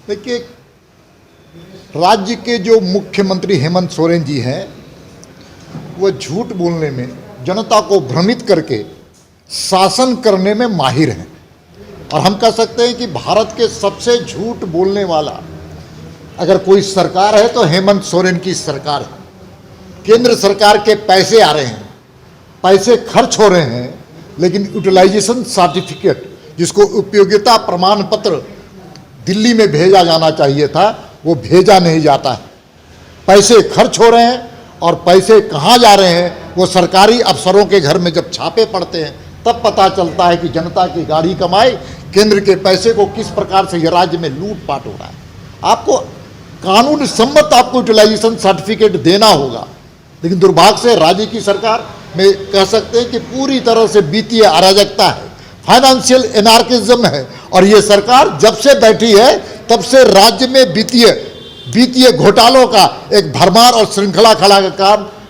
देखिए, राज्य के जो मुख्यमंत्री हेमंत सोरेन जी हैं, वो झूठ बोलने में, जनता को भ्रमित करके शासन करने में माहिर हैं। और हम कह सकते हैं कि भारत के सबसे झूठ बोलने वाला अगर कोई सरकार है तो हेमंत सोरेन की सरकार है। केंद्र सरकार के पैसे आ रहे हैं, पैसे खर्च हो रहे हैं, लेकिन यूटिलाइजेशन सर्टिफिकेट, जिसको उपयोगिता प्रमाण पत्र दिल्ली में भेजा जाना चाहिए था, वो भेजा नहीं जाता है। पैसे खर्च हो रहे हैं और पैसे कहाँ जा रहे हैं, वो सरकारी अफसरों के घर में जब छापे पड़ते हैं तब पता चलता है कि जनता की गाढ़ी कमाई, केंद्र के पैसे को किस प्रकार से यह राज्य में लूटपाट हो रहा है। आपको कानून सम्मत आपको यूटिलाइजेशन सर्टिफिकेट देना होगा, लेकिन दुर्भाग्य से राज्य की सरकार में कह सकते हैं कि पूरी तरह से वित्तीय अराजकता है, फाइनेंशियल एनार्किज्म है। और ये सरकार जब से बैठी है तब से राज्य में वित्तीय घोटालों का एक भरमार और श्रृंखला खड़ा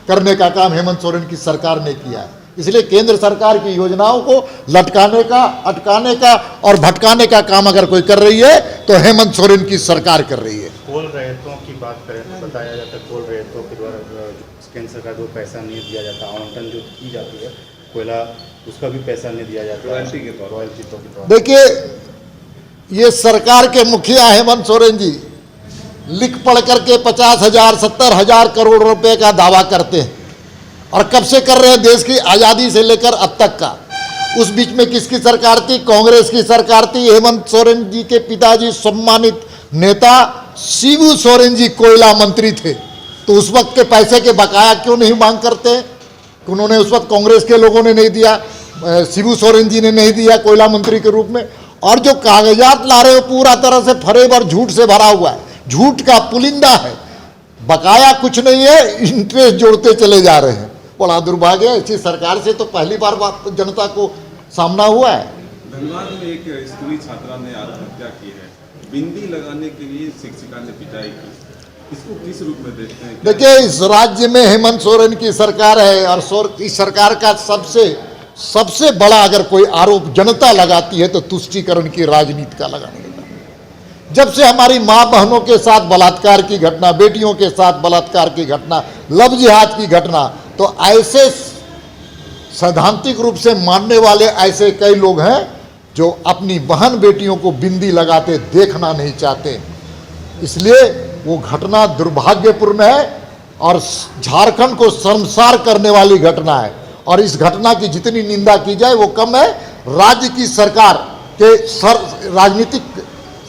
करने का काम हेमंत सोरेन की सरकार ने किया है। इसलिए केंद्र सरकार की योजनाओं को लटकाने का, अटकाने का और भटकाने का काम अगर कोई कर रही है तो हेमंत सोरेन की सरकार कर रही है। कोल रैयतों की बात करें तो बताया जाता है कोल रैयतों के द्वारा केंद्र सरकार को पैसा नहीं दिया जाता, आवंटन जो की जाती है कोयला, उसका भी पैसा नहीं दिया जाता रॉयल्टी के तौर। देखिए, ये सरकार के मुखिया हेमंत सोरेन जी लिख पढ़ करके 50,000 70,000 करोड़ रुपए का दावा करते हैं, और कब से कर रहे हैं, देश की आज़ादी से लेकर अब तक का। उस बीच में किसकी सरकार थी? कांग्रेस की सरकार थी। हेमंत सोरेन जी के पिताजी सम्मानित नेता शिबू सोरेन जी कोयला मंत्री थे, तो उस वक्त के पैसे के बकाया क्यों नहीं मांग करते? उन्होंने उस वक्त कांग्रेस के लोगों ने नहीं दिया, शिबू सोरेन जी ने नहीं दिया कोयला मंत्री के रूप में। और जो कागजात ला रहे हो पूरा तरह से फरेब और झूठ से भरा हुआ है, झूठ का पुलिंदा है, बकाया कुछ नहीं है, इंटरेस्ट जोड़ते चले जा रहे हैं। बड़ा दुर्भाग्य है, ऐसी सरकार से तो पहली बार जनता को सामना हुआ है। धनबाद में एक स्कूली छात्रा ने आत्महत्या की है, बिंदी लगाने के लिए शिक्षिका ने पिटाई की, इसको किस रूप में देखते हैं? देखिए, इस राज्य में हेमंत सोरेन की सरकार है और इस सरकार का सबसे बड़ा अगर कोई आरोप जनता लगाती है तो तुष्टीकरण की राजनीति का लगाने का। जब से हमारी माँ बहनों के साथ बलात्कार की घटना, बेटियों के साथ बलात्कार की घटना, लव जिहाद की घटना, तो ऐसे सैद्धांतिक रूप से मानने वाले ऐसे कई लोग हैं जो अपनी बहन बेटियों को बिंदी लगाते देखना नहीं चाहते। इसलिए वो घटना दुर्भाग्यपूर्ण है और झारखंड को शर्मसार करने वाली घटना है, और इस घटना की जितनी निंदा की जाए वो कम है। राज्य की सरकार के राजनीतिक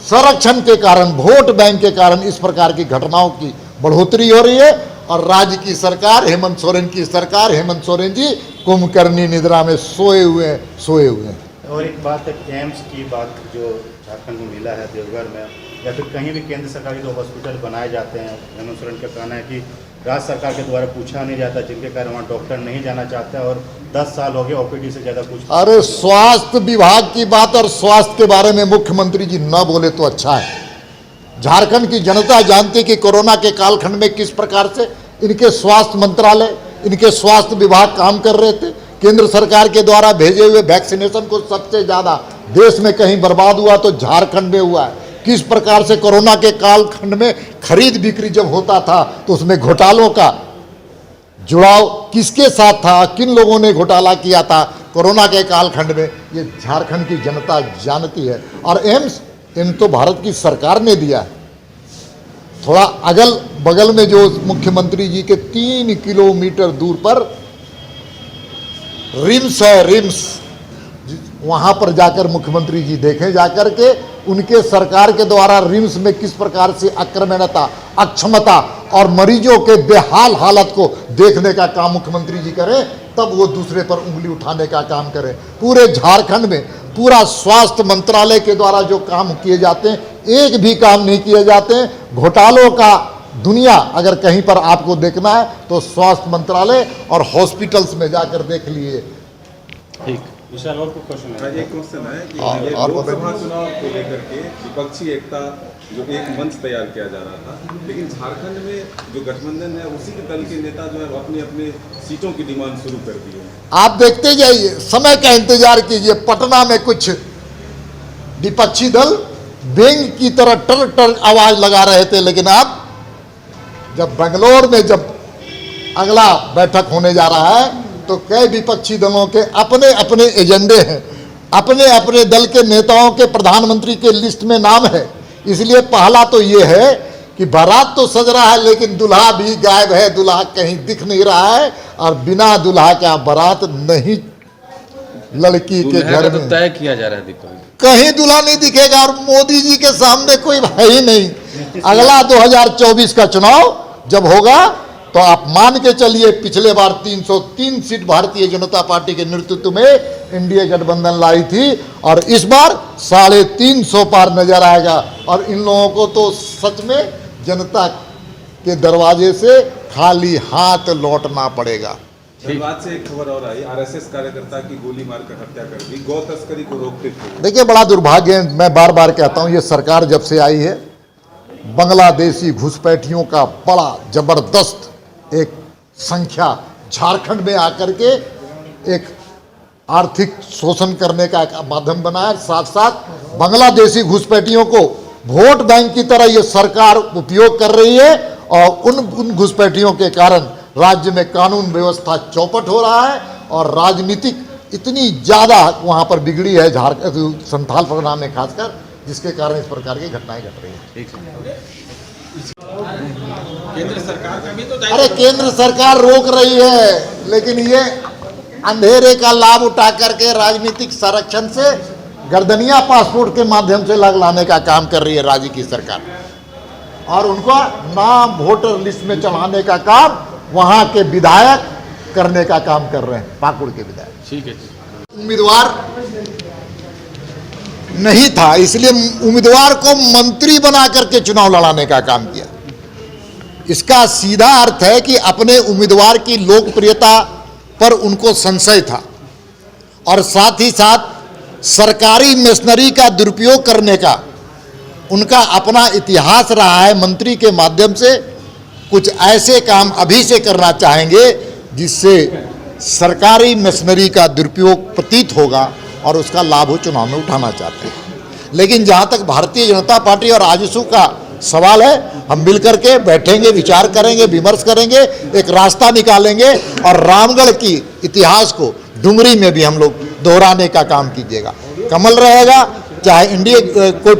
संरक्षण के कारण, वोट बैंक के कारण इस प्रकार की घटनाओं की बढ़ोतरी हो रही है, और राज्य की सरकार, हेमंत सोरेन की सरकार, हेमंत सोरेन जी कुंभकर्णी निद्रा में सोए हुए हैं। और एक बात है, एम्स की बात जो झारखंड में मिला है देवघर में, या फिर कहीं भी केंद्र सरकार के जो हॉस्पिटल बनाए जाते हैं, हेमंत सोरेन का कहना है कि राज्य सरकार के द्वारा पूछा नहीं जाता, जिनके कारण वहाँ डॉक्टर नहीं जाना चाहता, और 10 साल हो गए ओपीडी से ज़्यादा कुछ। अरे, स्वास्थ्य विभाग की बात और स्वास्थ्य के बारे में मुख्यमंत्री जी न बोले तो अच्छा है। झारखंड की जनता जानती कि कोरोना के कालखंड में किस प्रकार से इनके स्वास्थ्य मंत्रालय, इनके स्वास्थ्य विभाग काम कर रहे थे। केंद्र सरकार के द्वारा भेजे हुए वैक्सीनेशन को सबसे ज़्यादा देश में कहीं बर्बाद हुआ तो झारखंड में हुआ है। किस प्रकार से कोरोना के कालखंड में खरीद बिक्री जब होता था तो उसमें घोटालों का जुड़ाव किसके साथ था, किन लोगों ने घोटाला किया था कोरोना के कालखंड में, ये झारखंड की जनता जानती है। और एम्स तो भारत की सरकार ने दिया है। थोड़ा अगल बगल में जो मुख्यमंत्री जी के 3 किलोमीटर दूर पर रिम्स है, रिम्स, वहां पर जाकर मुख्यमंत्री जी देखें, जाकर के उनके सरकार के द्वारा रिम्स में किस प्रकार से अक्रमणता, अक्षमता और मरीजों के बेहाल हालत को देखने का काम मुख्यमंत्री जी करें, तब वो दूसरे पर उंगली उठाने का काम करें। पूरे झारखंड में पूरा स्वास्थ्य मंत्रालय के द्वारा जो काम किए जाते हैं, एक भी काम नहीं किए जाते हैं। घोटालों का दुनिया अगर कहीं पर आपको देखना है तो स्वास्थ्य मंत्रालय और हॉस्पिटल्स में जाकर देख लिए। ठीक, विशाल और कुछ क्वेश्चन है? एक क्वेश्चन है कि लोकसभा चुनाव को लेकर के विपक्षी एकता जो एक मंच तैयार किया जा रहा था, लेकिन झारखंड में जो गठबंधन है उसी के दल के नेता जो है अपनी अपनी सीटों की डिमांड शुरू कर दी है। आप देखते जाइए, समय का इंतजार कीजिए। पटना में कुछ विपक्षी दल बेंग की तरह टर टर आवाज लगा रहे थे, लेकिन अब जब बेंगलोर में जब अगला बैठक होने जा रहा है तो कई विपक्षी दलों के अपने अपने एजेंडे हैं, अपने अपने दल के नेताओं के प्रधानमंत्री के लिस्ट में नाम है। इसलिए पहला तो ये है कि बारात तो सज रहा है लेकिन दुल्हा भी गायब है, दुल्हा कहीं दिख नहीं रहा है, और बिना दुल्हा का बारात नहीं लड़की के घर में तय किया जा रहा है दीपक, कहीं दूल्हा नहीं दिखेगा, और मोदी जी के सामने कोई है ही नहीं। अगला 2024 का चुनाव जब होगा तो आप मान के चलिए, पिछले बार 303 सीट भारतीय जनता पार्टी के नेतृत्व में एनडीए गठबंधन लाई थी, और इस बार 350 पार नजर आएगा। और इन लोगों को तो सच में जनता के दरवाजे से खाली हाथ लौटना पड़ेगा। धनबाद से एक खबर और आई, आरएसएस कार्यकर्ता की गोली मारकर हत्या कर दी, गौ तस्करी को रोकते थे। देखिए, बड़ा दुर्भाग्य है, मैं बार बार कहता हूं, ये सरकार जब से आई है बांग्लादेशी घुसपैठियों का बड़ा जबरदस्त एक संख्या झारखंड में आकर के एक आर्थिक शोषण करने का एक माध्यम बना है। साथ साथ बांग्लादेशी घुसपैठियों को वोट बैंक की तरह ये सरकार उपयोग कर रही है, और उन घुसपैठियों के कारण राज्य में कानून व्यवस्था चौपट हो रहा है, और राजनीतिक इतनी ज़्यादा वहाँ पर बिगड़ी है झारखंड संथाल परगना में खासकर, जिसके कारण इस प्रकार की घटनाएं घट रही हैं। केंद्र सरकार का भी तो अरे केंद्र सरकार रोक रही है, लेकिन ये अंधेरे का लाभ उठा करके राजनीतिक संरक्षण से गर्दनिया पासपोर्ट के माध्यम से लाने का काम कर रही है राज्य की सरकार, और उनको नाम वोटर लिस्ट में चढ़ाने का काम वहां के विधायक करने का काम कर रहे हैं, पाकुड़ के विधायक। ठीक है, उम्मीदवार नहीं था, इसलिए उम्मीदवार को मंत्री बना करके चुनाव लड़ाने का काम किया। इसका सीधा अर्थ है कि अपने उम्मीदवार की लोकप्रियता पर उनको संशय था, और साथ ही साथ सरकारी मशीनरी का दुरुपयोग करने का उनका अपना इतिहास रहा है। मंत्री के माध्यम से कुछ ऐसे काम अभी से करना चाहेंगे जिससे सरकारी मशीनरी का दुरुपयोग प्रतीत होगा, और उसका लाभ वो चुनाव में उठाना चाहते हैं। लेकिन जहाँ तक भारतीय जनता पार्टी और आजसू का सवाल है, हम मिलकर के बैठेंगे, विचार करेंगे, विमर्श करेंगे, एक रास्ता निकालेंगे, और रामगढ़ की इतिहास को डुमरी में भी हम लोग दोहराने का काम कीजिएगा। कमल रहेगा, चाहे एनडीए कोई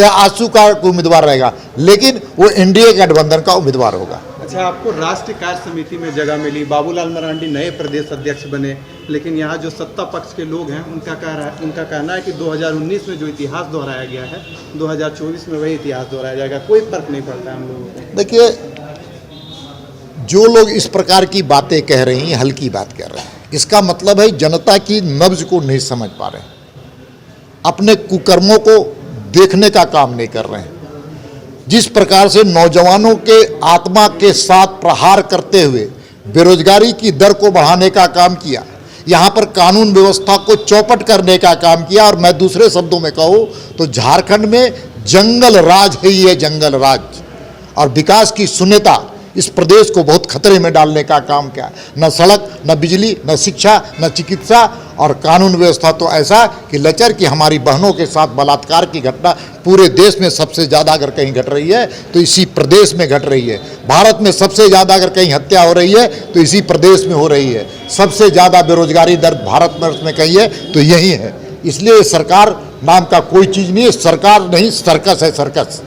आजसू का उम्मीदवार रहेगा, लेकिन वो एनडीए गठबंधन का उम्मीदवार होगा। अच्छा, आपको राष्ट्रीय कार्य समिति में जगह मिली, बाबूलाल मरांडी नए प्रदेश अध्यक्ष बने, लेकिन यहाँ जो सत्ता पक्ष के लोग हैं उनका कहना है कि 2019 में जो इतिहास दोहराया गया है 2024 में वही इतिहास दोहराया जाएगा, कोई फर्क नहीं पड़ता है हम लोगों को। देखिए, जो लोग इस प्रकार की बातें कह रही हैं, हल्की बात कह रहे हैं, इसका मतलब है जनता की नब्ज को नहीं समझ पा रहे हैं, अपने कुकर्मों को देखने का काम नहीं कर रहे हैं। जिस प्रकार से नौजवानों के आत्मा के साथ प्रहार करते हुए बेरोजगारी की दर को बढ़ाने का काम किया, यहाँ पर कानून व्यवस्था को चौपट करने का काम किया, और मैं दूसरे शब्दों में कहूँ तो झारखंड में जंगल राज है, ये जंगल राज, और विकास की शून्यता इस प्रदेश को बहुत खतरे में डालने का काम किया। न सड़क, न बिजली, न शिक्षा, न चिकित्सा, और कानून व्यवस्था तो ऐसा कि लचर की हमारी बहनों के साथ बलात्कार की घटना पूरे देश में सबसे ज़्यादा अगर कहीं घट रही है तो इसी प्रदेश में घट रही है। भारत में सबसे ज़्यादा अगर कहीं हत्या हो रही है तो इसी प्रदेश में हो रही है। सबसे ज़्यादा बेरोजगारी दर भारत में कहीं है तो यही है। इसलिए सरकार नाम का कोई चीज़ नहीं है, सरकार नहीं, सर्कस है, सर्कस।